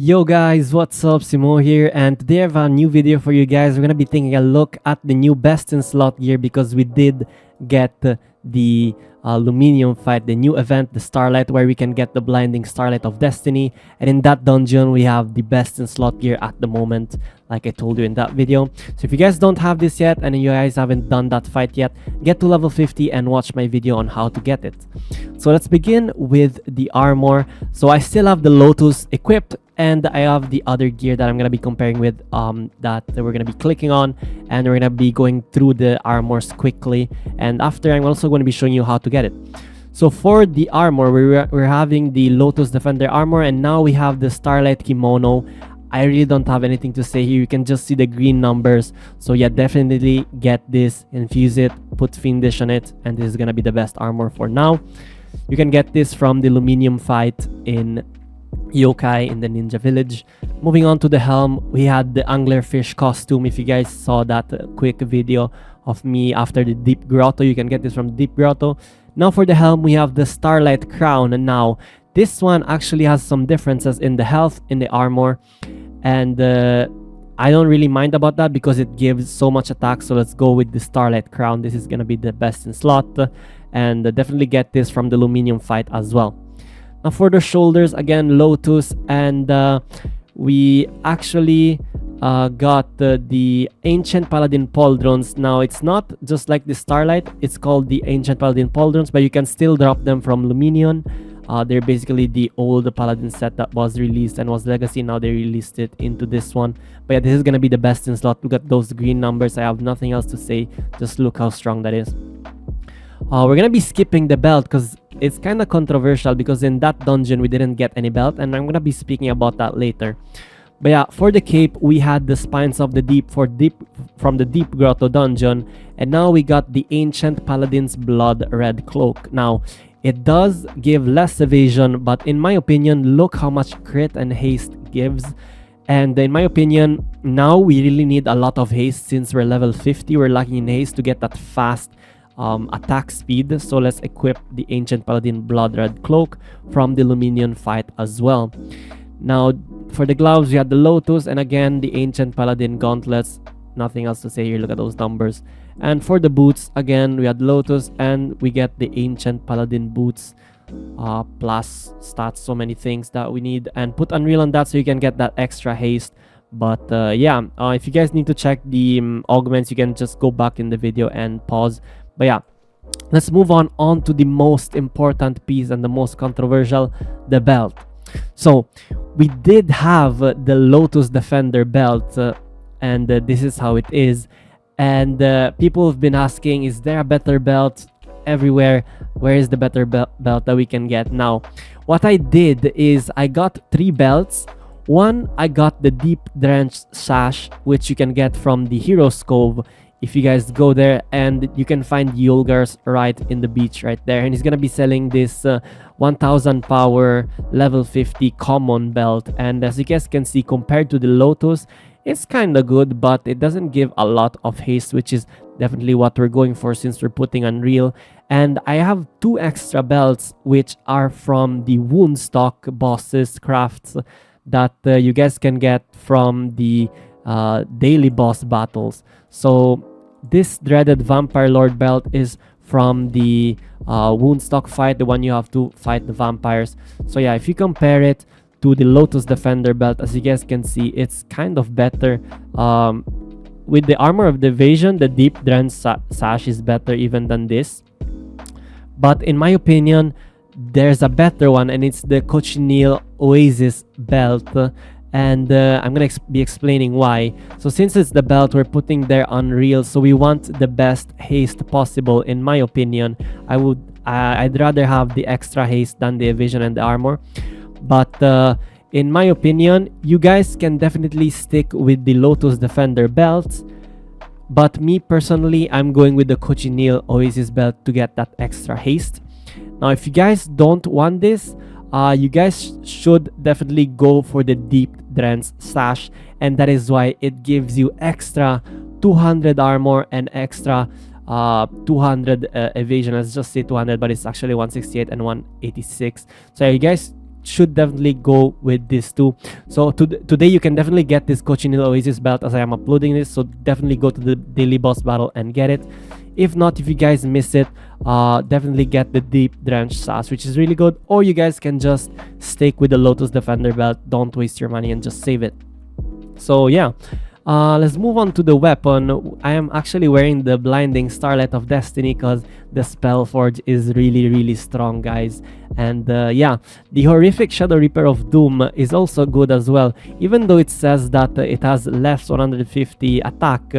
Yo guys, what's up? Simo here, and today I have a new video for you guys. We're gonna be taking a look at the new best in slot gear because we did get the Luminium fight, the new event, the Starlight, where we can get the blinding Starlight of Destiny. And in that dungeon, we have the best in slot gear at the moment, like I told you in that video. So if you guys don't have this yet and you guys haven't done that fight yet, get to level 50 and watch my video on how to get it. So let's begin with the armor. So I still have the Lotus equipped, and I have the other gear that I'm going to be comparing with that we're going to be clicking on, and we're going to be going through the armors quickly, and after I'm also going to be showing you how to get it. So for the armor, we're having the Lotus Defender armor, and now we have the Starlight Kimono. I really don't have anything to say here. You can just see the green numbers. So yeah, definitely get this, infuse it, put Fiendish on it, and this is going to be the best armor for now. You can get this from the Luminium fight in Yokai in the Ninja Village. Moving on to the helm, we had the anglerfish costume. If you guys saw that quick video of me after the Deep Grotto, you can get this from Deep Grotto. Now for the helm, we have the Starlight Crown. And now this one actually has some differences in the health, in the armor, and I don't really mind about that because it gives so much attack. So let's go with the Starlight Crown. This is gonna be the best in slot, and definitely get this from the Luminium fight as well. Now for the shoulders, again Lotus, and we actually got the Ancient Paladin Pauldrons. Now it's not just like the Starlight, it's called the Ancient Paladin Pauldrons, but you can still drop them from Luminion. They're basically the old Paladin set that was released and was Legacy. Now they released it into this one. But yeah, this is gonna be the best in slot. Look at those green numbers. I have nothing else to say. Just look how strong that is. We're gonna be skipping the belt because it's kind of controversial, because in that dungeon we didn't get any belt, and I'm gonna be speaking about that later. But yeah, for the cape, we had the Spines of the Deep from the Deep Grotto dungeon, and now we got the Ancient Paladin's Blood Red Cloak. Now it does give less evasion, but in my opinion, look how much crit and haste gives. And in my opinion, now we really need a lot of haste. Since we're level 50, we're lacking in haste to get that fast attack speed. So let's equip the Ancient Paladin Blood Red Cloak from the Luminion fight as well. Now for the gloves, we had the Lotus, and again the Ancient Paladin Gauntlets. Nothing else to say here. Look at those numbers. And for the boots, again we had Lotus, and we get the Ancient Paladin boots, plus stats, so many things that we need, and put Unreal on that so you can get that extra haste. But yeah, if you guys need to check the augments, you can just go back in the video and pause. But yeah, let's move on to the most important piece and the most controversial, the belt. So we did have the Lotus Defender belt, and this is how it is. And people have been asking, is there a better belt everywhere? Where is the better belt that we can get? Now what I did is I got 3 belts. One, I got the Deep Drenched Sash, which you can get from the Hero's Cove. If you guys go there, and you can find Yulgar's right in the beach right there, and he's gonna be selling this 1000 power level 50 common belt. And as you guys can see, compared to the Lotus, it's kind of good, but it doesn't give a lot of haste, which is definitely what we're going for since we're putting Unreal. And I have 2 extra belts, which are from the Woundstock bosses crafts that you guys can get from the daily boss battles. So this dreaded Vampire Lord belt is from the Woundstock fight, the one you have to fight the vampires. So yeah, if you compare it to the Lotus Defender belt, as you guys can see, it's kind of better. With the armor of the evasion, the Deep Drenched Sash is better even than this. But in my opinion, there's a better one, and it's the Cochineal Oasis belt. And I'm gonna be explaining why. So since it's the belt, we're putting there Unreal, so we want the best haste possible. In my opinion, I'd rather have the extra haste than the evasion and the armor. But in my opinion, you guys can definitely stick with the Lotus Defender belt, but me personally, I'm going with the Cochineal Oasis belt to get that extra haste. Now if you guys don't want this, you guys should definitely go for the Deep Drenched Sash, and that is why it gives you extra 200 armor and extra 200 evasion. Let's just say 200, but it's actually 168 and 186. So you guys should definitely go with this too. So today you can definitely get this Cochineal Oasis belt as I am uploading this, so definitely go to the daily boss battle and get it. If not, if you guys miss it, definitely get the Deep Drench Sass, which is really good, or you guys can just stick with the Lotus Defender belt. Don't waste your money and just save it. So yeah, let's move on to the weapon. I am actually wearing the Blinding Starlight of Destiny because the Spellforge is really strong, guys. And yeah, the Horrific Shadow Reaper of Doom is also good as well. Even though it says that it has less 150 attack,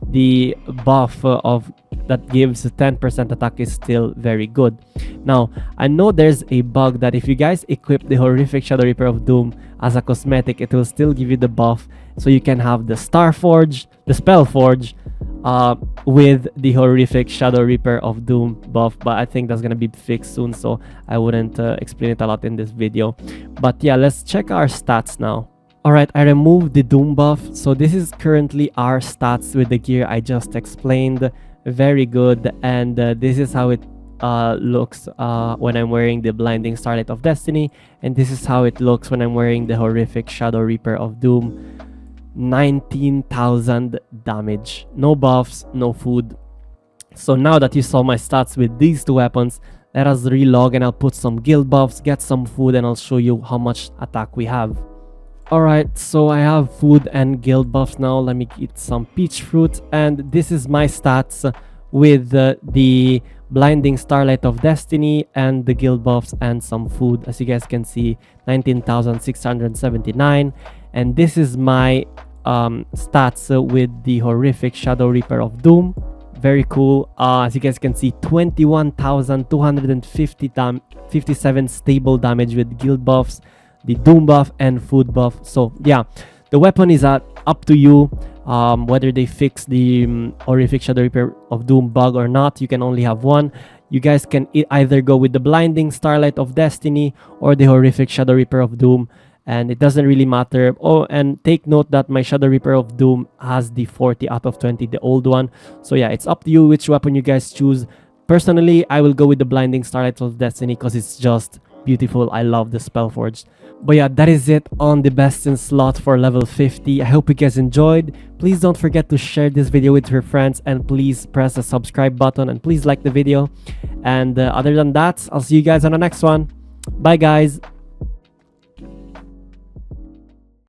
the buff of that gives 10% attack is still very good. Now, I know there's a bug that if you guys equip the Horrific Shadow Reaper of Doom as a cosmetic, it will still give you the buff, so you can have the Starforge, the Spellforge, with the Horrific Shadow Reaper of Doom buff, but I think that's gonna be fixed soon, so I wouldn't explain it a lot in this video. But yeah, let's check our stats now. Alright, I removed the Doom buff, so this is currently our stats with the gear I just explained. Very good, and this is how it looks when I'm wearing the Blinding Starlight of Destiny, and this is how it looks when I'm wearing the Horrific Shadow Reaper of Doom. 19,000 damage, no buffs, no food. So now that you saw my stats with these two weapons, let us relog and I'll put some guild buffs, get some food, and I'll show you how much attack we have. Alright, so I have food and guild buffs now. Let me eat some peach fruit, and this is my stats with the Blinding Starlight of Destiny and the guild buffs and some food. As you guys can see, 19,679, and this is my stats with the Horrific Shadow Reaper of Doom. Very cool. As you guys can see, 21,257 stable damage with guild buffs, the Doom buff, and food buff. So yeah, the weapon is up to you, whether they fix the Horrific Shadow Reaper of Doom bug or not. You can only have one. You guys can either go with the Blinding Starlight of Destiny or the Horrific Shadow Reaper of Doom, and it doesn't really matter. Oh, and take note that my Shadow Reaper of Doom has the 40 out of 20, the old one. So yeah, it's up to you which weapon you guys choose. Personally, I will go with the Blinding Starlight of Destiny because it's just beautiful. I love the Spellforged. But yeah, that is it on the best in slot for level 50. I hope you guys enjoyed. Please don't forget to share this video with your friends, and please press the subscribe button, and please like the video. And other than that, I'll see you guys on the next one. Bye guys.